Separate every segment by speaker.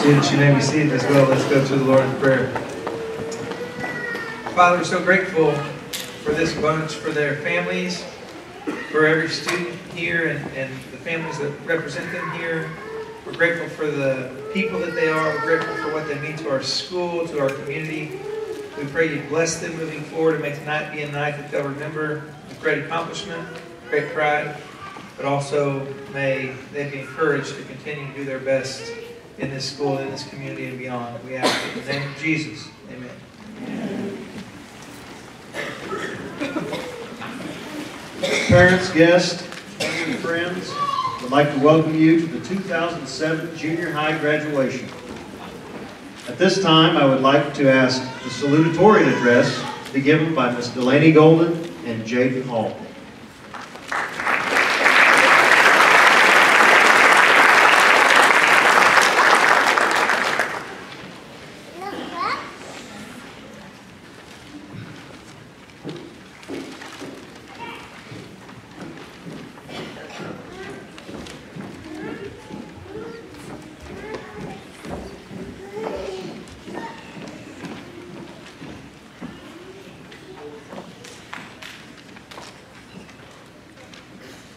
Speaker 1: Students, you may be seated as well. Let's go to the Lord in prayer. Father, we're so grateful for this bunch, for their families, for every student here and the families that represent them here. We're grateful for the people that they are. We're grateful for what they mean to our school, to our community. We pray you bless them moving forward and make tonight be a night that they'll remember with great accomplishment, great pride, but also may they be encouraged to continue to do their best in this school, in this community, and beyond. We ask in the name of Jesus. Amen.
Speaker 2: Parents, guests, family, and friends, I'd like to welcome you to the 2007 junior high graduation. At this time, I would like to ask the salutatorian address to be given by Ms. Delaney Golden and Jaden Hall.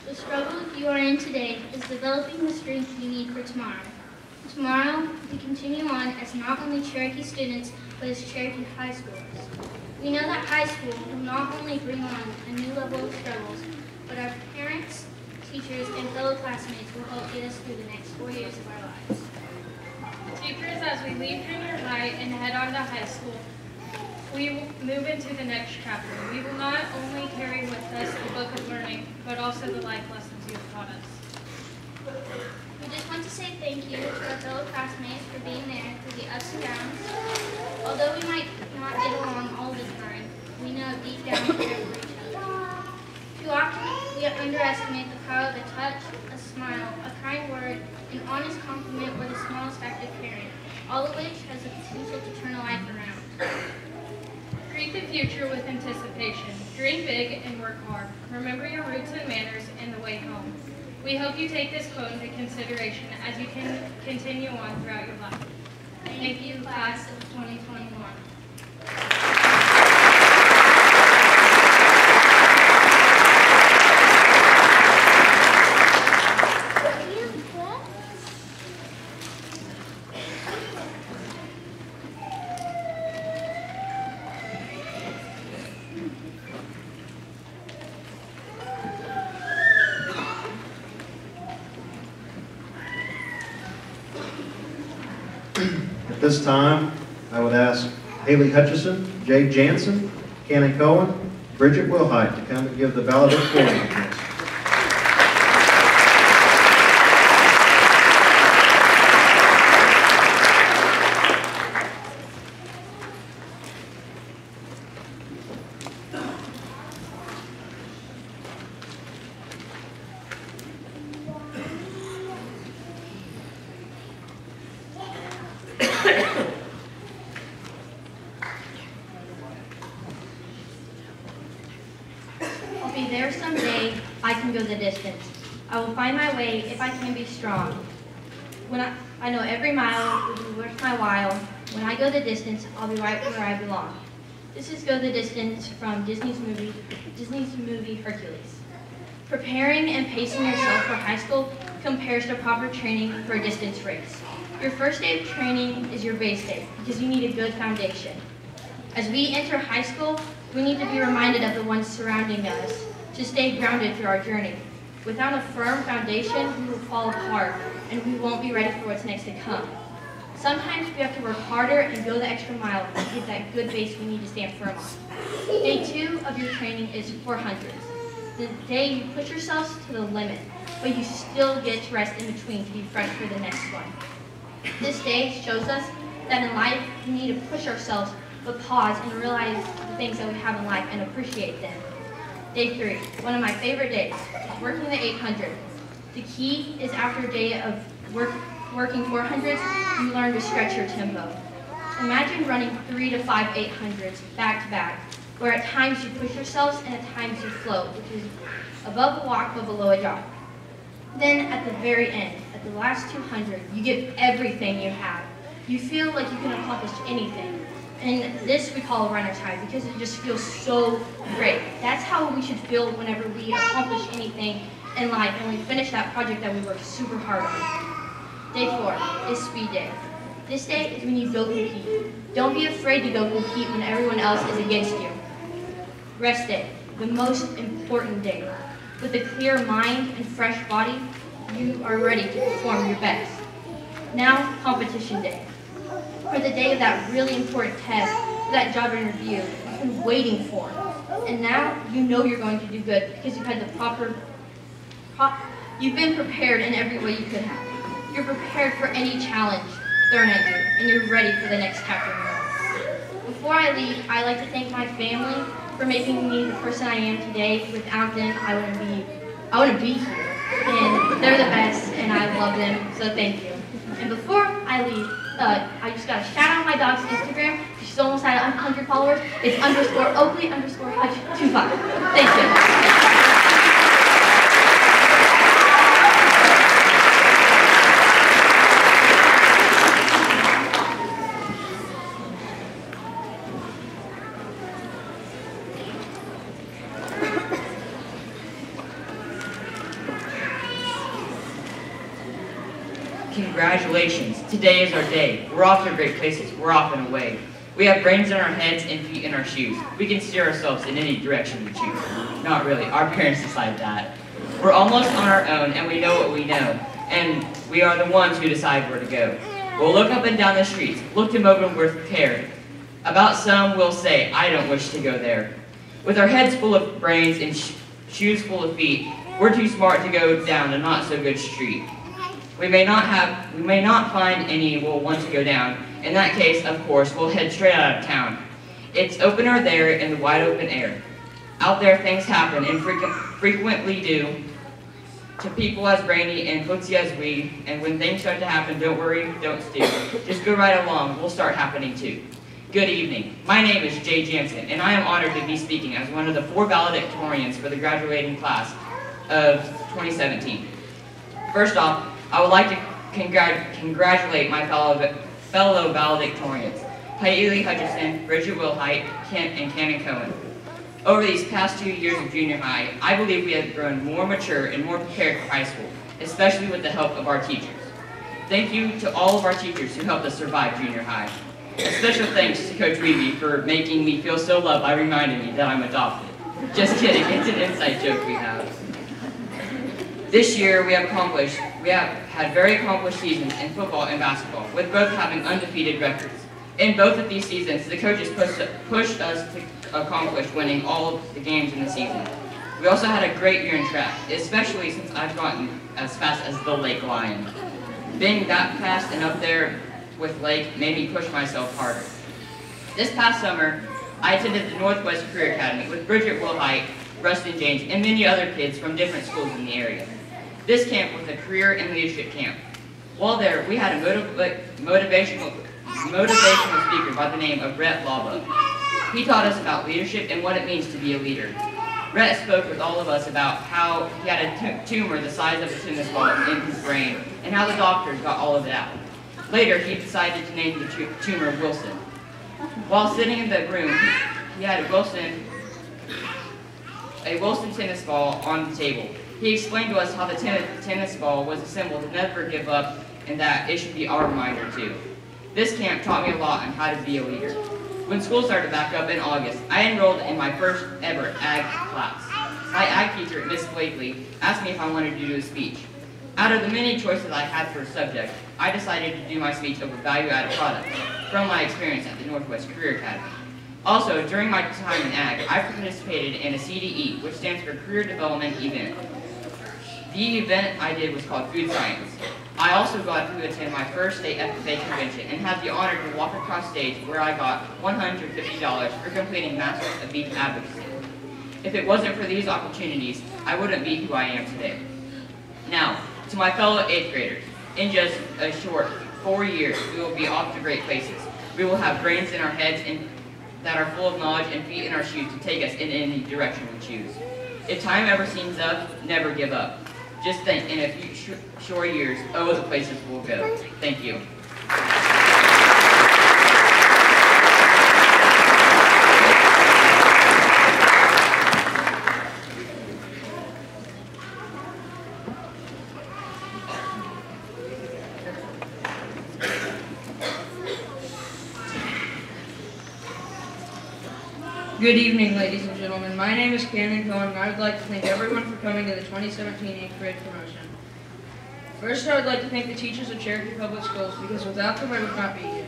Speaker 3: The struggle you are in today is developing the strength you need for tomorrow. Tomorrow, we continue on as not only Cherokee students, but as Cherokee high schoolers. We know that high school will not only bring on a new level of struggles, but our parents, teachers, and fellow classmates will help get us through the next 4 years of our lives.
Speaker 4: Teachers, as we leave junior high and head on to high school, we will move into the next chapter. We will not only carry with us the book of learning, but also the life lessons you have taught us.
Speaker 3: We just want to say thank you to our fellow classmates for being there through the ups and downs. Although we might not get along all the time, we know deep down we care for each other. Too often, we underestimate the power of a touch, a smile, a kind word, an honest compliment, or the smallest act of caring, all of which has the potential to turn a life around.
Speaker 4: Greet the future with anticipation. Dream big and work hard. Remember your roots and manners and the way home. We hope you take this quote into consideration as you can continue on throughout your life.
Speaker 3: Thank you, class of 2021.
Speaker 2: At this time, I would ask Haley Hutchison, Jay Jansen, Cannon Cohen, Bridget Wilhite to come and give the valedictorian address.
Speaker 5: I'll be there someday, I can go the distance. I will find my way if I can be strong. When I know every mile will be worth my while. When I go the distance, I'll be right where I belong. This is Go the Distance from Disney's movie Hercules. Preparing and pacing yourself for high school compares to proper training for a distance race. Your first day of training is your base day because you need a good foundation. As we enter high school, we need to be reminded of the ones surrounding us to stay grounded through our journey. Without a firm foundation, we will fall apart and we won't be ready for what's next to come. Sometimes we have to work harder and go the extra mile to get that good base we need to stand firm on. Day 2 of your training is 400s. The day you push yourselves to the limit, but you still get to rest in between to be fresh for the next one. This day shows us that in life, we need to push ourselves, but pause and realize the things that we have in life and appreciate them. Day 3, one of my favorite days, is working the 800. The key is after a day of working 400s, you learn to stretch your tempo. Imagine running 3 to 5 800s back to back, where at times you push yourselves and at times you float, which is above a walk but below a jog. Then at the very end, at the last 200, you give everything you have. You feel like you can accomplish anything. And this we call a runner's high because it just feels so great. That's how we should feel whenever we accomplish anything in life and we finish that project that we worked super hard on. Day 4 is speed day. This day is when you go compete. Don't be afraid to go compete when everyone else is against you. Rest day, the most important day. With a clear mind and fresh body, you are ready to perform your best. Now, competition day. For the day of that really important test, that job interview you've been waiting for. And now you know you're going to do good because you've had the you've been prepared in every way you could have. You're prepared for any challenge thrown at you, and you're ready for the next chapter of your life. Before I leave, I'd like to thank my family for making me the person I am today. Without them, I wouldn't be here. And they're the best, and I love them, so thank you. And before I leave, I just got to shout out my dog's Instagram. She's almost at 100 followers. It's _Oakley_Hutch25. Thank you.
Speaker 6: Congratulations, today is our day. We're off to great places, we're off and away. We have brains in our heads and feet in our shoes. We can steer ourselves in any direction we choose. Not really, our parents decide that. We're almost on our own and we know what we know. And we are the ones who decide where to go. We'll look up and down the streets, look to move with care. About some we'll say, I don't wish to go there. With our heads full of brains and shoes full of feet, we're too smart to go down a not so good street. We may not find any we'll want to go down. In that case, of course, we'll head straight out of town. It's opener there in the wide open air. Out there things happen and frequently do to people as brainy and footsie as we, and when things start to happen, don't worry, don't stew. Just go right along, we'll start happening too. Good evening. My name is Jay Jansen, and I am honored to be speaking as one of the 4 valedictorians for the graduating class of 2017. First off, I would like to congratulate my fellow valedictorians, Haley Hutchison, Bridget Wilhite, Kent, and Cannon Cohen. Over these past 2 years of junior high, I believe we have grown more mature and more prepared for high school, especially with the help of our teachers. Thank you to all of our teachers who helped us survive junior high. A special thanks to Coach Weeby for making me feel so loved by reminding me that I'm adopted. Just kidding, it's an inside joke we have. This year we have had very accomplished seasons in football and basketball, with both having undefeated records. In both of these seasons, the coaches pushed us to accomplish winning all of the games in the season. We also had a great year in track, especially since I've gotten as fast as the Lake Lion. Being that fast and up there with Lake made me push myself harder. This past summer, I attended the Northwest Career Academy with Bridget Wilhite, Rustin James, and many other kids from different schools in the area. This camp was a career and leadership camp. While there, we had a motivational speaker by the name of Rhett Laba. He taught us about leadership and what it means to be a leader. Rhett spoke with all of us about how he had a tumor the size of a tennis ball in his brain and how the doctors got all of it out. Later, he decided to name the tumor Wilson. While sitting in the room, he had a Wilson tennis ball on the table. He explained to us how the tennis ball was a symbol to never give up and that it should be our reminder too. This camp taught me a lot on how to be a leader. When school started back up in August, I enrolled in my first ever ag class. My ag teacher, Miss Blakely, asked me if I wanted to do a speech. Out of the many choices I had for a subject, I decided to do my speech over value-added products from my experience at the Northwest Career Academy. Also, during my time in ag, I participated in a CDE, which stands for Career Development Event. The event I did was called Food Science. I also got to attend my first state FFA convention and had the honor to walk across stage where I got $150 for completing Masters of Beef Advocacy. If it wasn't for these opportunities, I wouldn't be who I am today. Now, to my fellow 8th graders, in just a short 4 years, we will be off to great places. We will have brains in our heads that are full of knowledge and feet in our shoes to take us in any direction we choose. If time ever seems up, never give up. Just think, in a few short years, oh, the places we'll go. Thank you.
Speaker 7: Good evening, ladies and gentlemen. My name is Cannon Cohen, and I would like to thank everyone for coming to the 2017 8th grade promotion. First, I would like to thank the teachers of Cherokee Public Schools, because without them, I would not be here.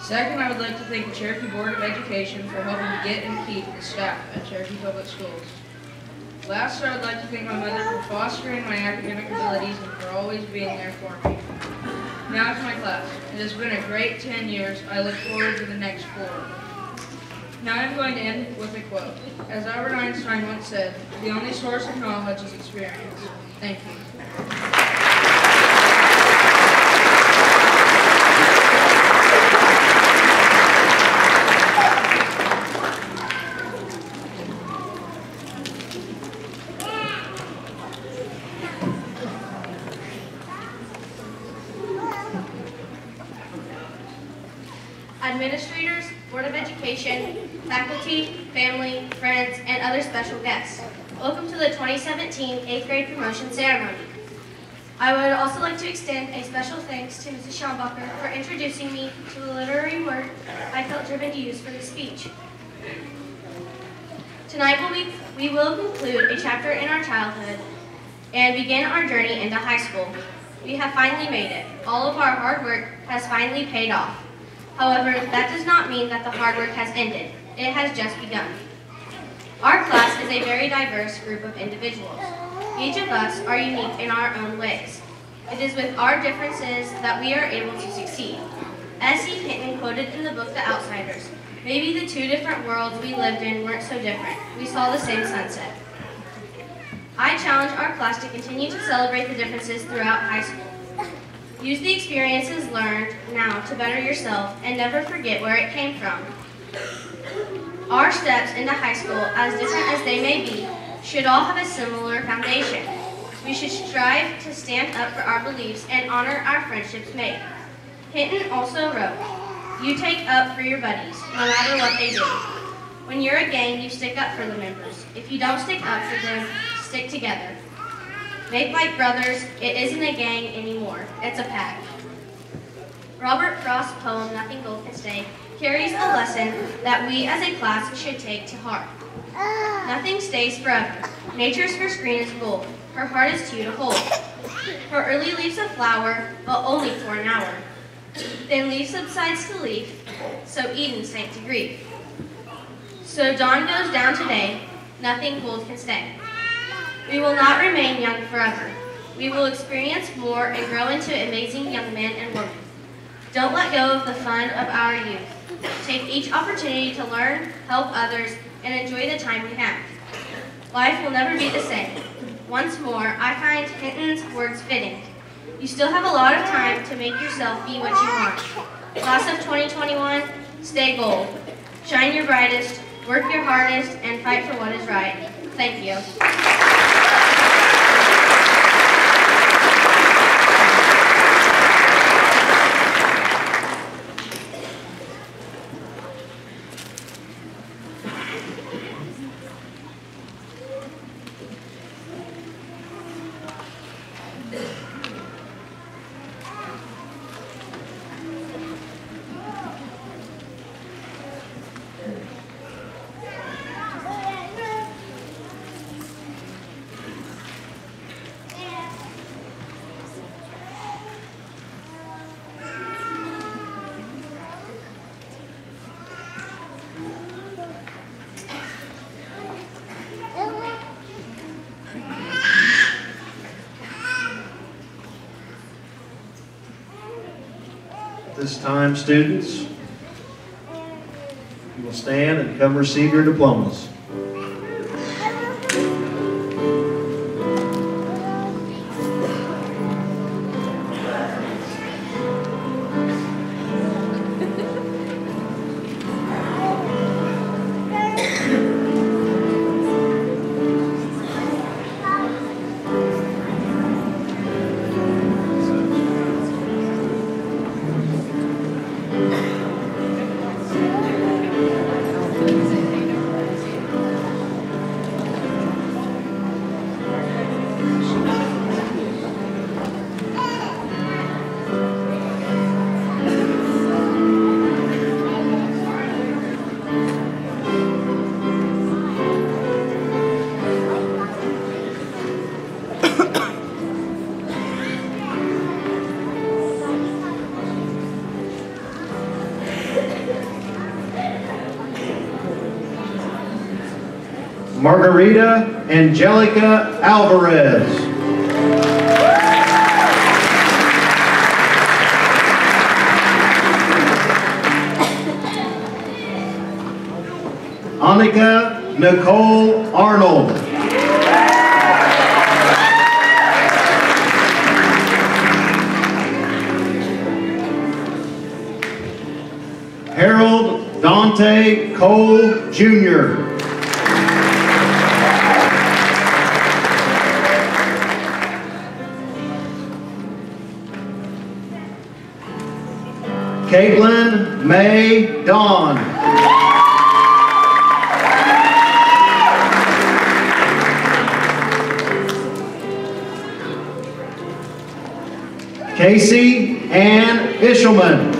Speaker 7: Second, I would like to thank the Cherokee Board of Education for helping to get and keep the staff at Cherokee Public Schools. Last, I would like to thank my mother for fostering my academic abilities and for always being there for me. Now to my class. It has been a great 10 years. I look forward to the next 4. Now I'm going to end with a quote. As Albert Einstein once said, the only source of knowledge is experience. Thank you.
Speaker 8: Administrators, Board of Education, faculty, family, friends, and other special guests. Welcome to the 2017 8th grade promotion ceremony. I would also like to extend a special thanks to Mrs. Schombacher for introducing me to the literary work I felt driven to use for this speech. Tonight we will conclude a chapter in our childhood and begin our journey into high school. We have finally made it. All of our hard work has finally paid off. However, that does not mean that the hard work has ended. It has just begun. Our class is a very diverse group of individuals. Each of us are unique in our own ways. It is with our differences that we are able to succeed. S.E. Hinton quoted in the book The Outsiders, "Maybe the 2 different worlds we lived in weren't so different. We saw the same sunset." I challenge our class to continue to celebrate the differences throughout high school. Use the experiences learned now to better yourself and never forget where it came from. Our steps into high school, as different as they may be, should all have a similar foundation. We should strive to stand up for our beliefs and honor our friendships made. Hinton also wrote, "You take up for your buddies, no matter what they do. When you're a gang, you stick up for the members. If you don't stick up for them, stick together. Make like brothers. It isn't a gang anymore. It's a pack." Robert Frost's poem, "Nothing Gold Can Stay," carries a lesson that we as a class should take to heart. Nothing stays forever. Nature's first green is gold. Her heart is 2 to hold. Her early leaves a flower, but only for an hour. Then leaf subsides to leaf, so Eden sank to grief. So dawn goes down today. Nothing gold can stay. We will not remain young forever. We will experience more and grow into amazing young men and women. Don't let go of the fun of our youth. Take each opportunity to learn, help others, and enjoy the time we have. Life will never be the same. Once more, I find Hinton's words fitting. You still have a lot of time to make yourself be what you want. Class of 2021, stay gold. Shine your brightest, work your hardest, and fight for what is right. Thank you.
Speaker 2: This time, students, you will stand and come receive your diplomas. Margarita Angelica Alvarez. Annika Nicole Arnold. Harold Dante Cole, Jr. Caitlin May Dawn. Casey Ann Ishelman.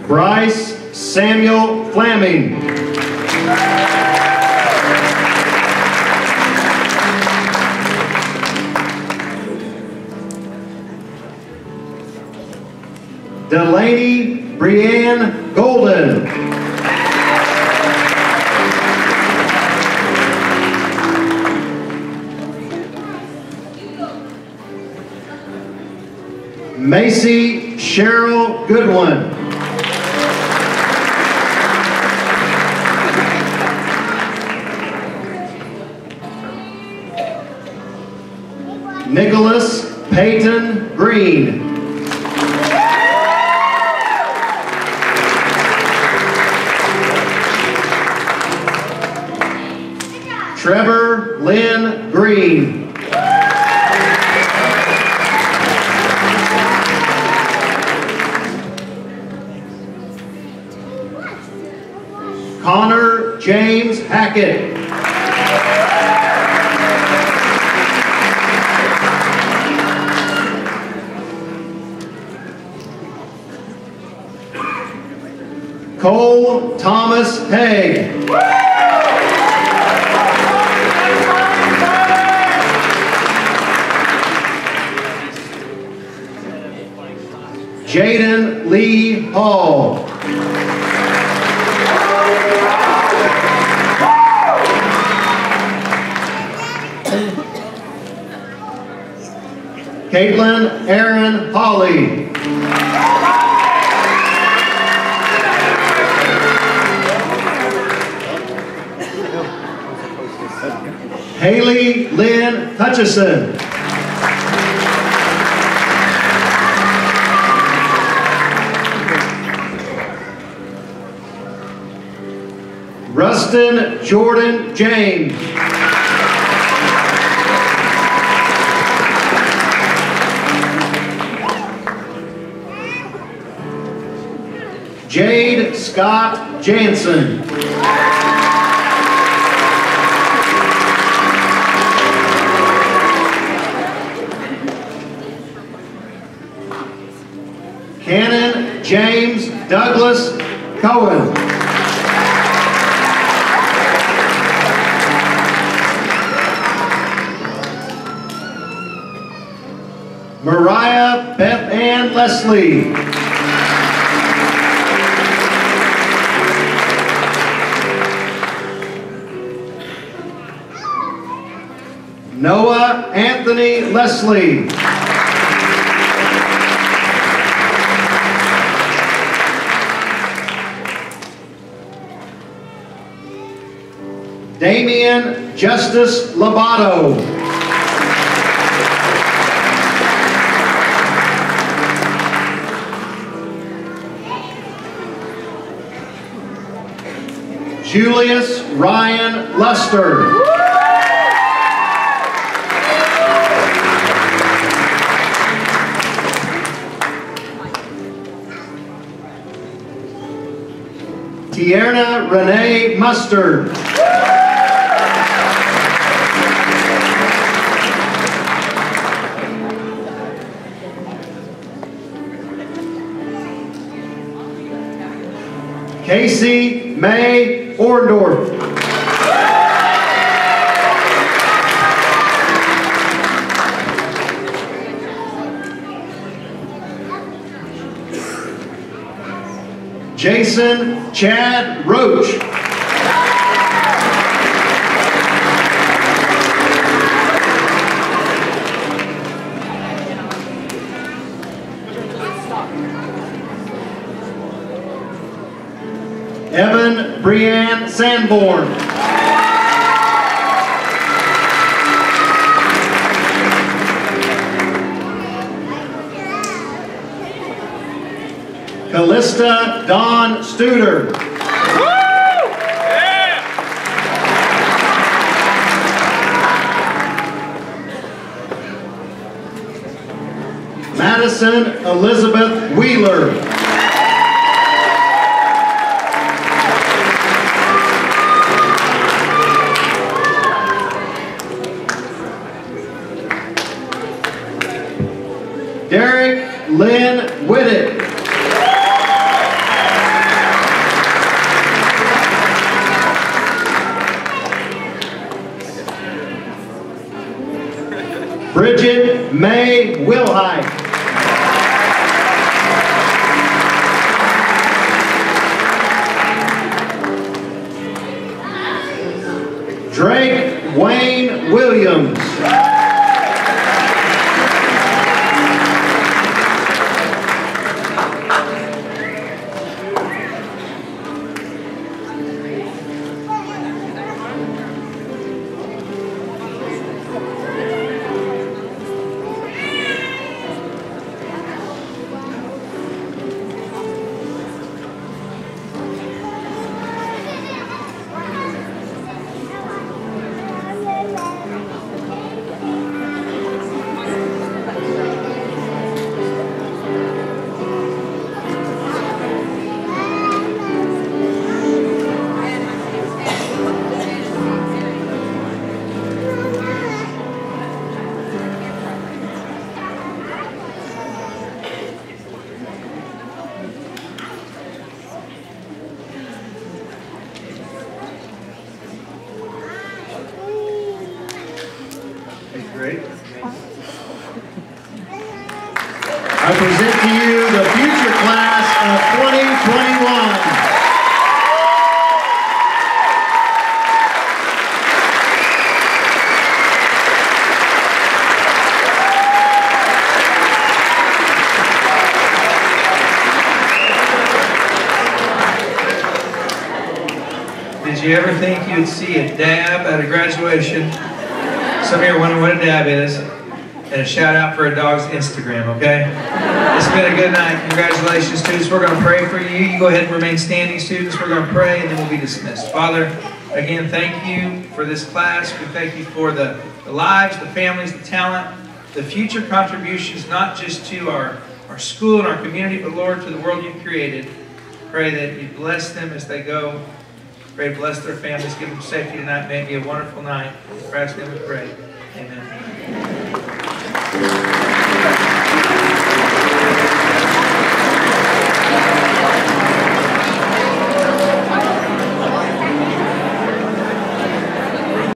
Speaker 2: Bryce Samuel Flaming. Delaney Brianne Golden. Macy Cheryl Goodwin. Nicholas Peyton Green. Trevor Lynn Green. Connor James Hackett. Cole Thomas Haig. Jaden Lee Hall. Caitlin Aaron Hawley. Haley Lynn Hutchison. Rustin Jordan James. Jade Scott Jansen. Cannon James Douglas Cohen. Mariah Beth Ann Leslie. Noah Anthony Leslie. Damian Justice Lobato. Julius Ryan Luster. Tierna Renee Mustard. Casey May Orndorff. Jason Chad Roach. Evan Brianne Sanborn. Callista Dawn Studer. Madison Elizabeth Wheeler. Derek Lynn Whittick. Bridget May Wilhite. Drake Wayne Williams. Great. I present to you the future class of 2021.
Speaker 1: Did you ever think you'd see a dab at a graduation? Some of you are wondering what a dab is, and a shout out for a dog's Instagram, okay? It's been a good night. Congratulations, students. We're going to pray for you. You go ahead and remain standing, students. We're going to pray, and then we'll be dismissed. Father, again, thank you for this class. We thank you for the lives, the families, the talent, the future contributions, not just to our school and our community, but, Lord, to the world you've created. Pray that you bless them as they go. Pray, bless their families, give them safety tonight. May it be a wonderful night. In Christ's name we pray. Amen.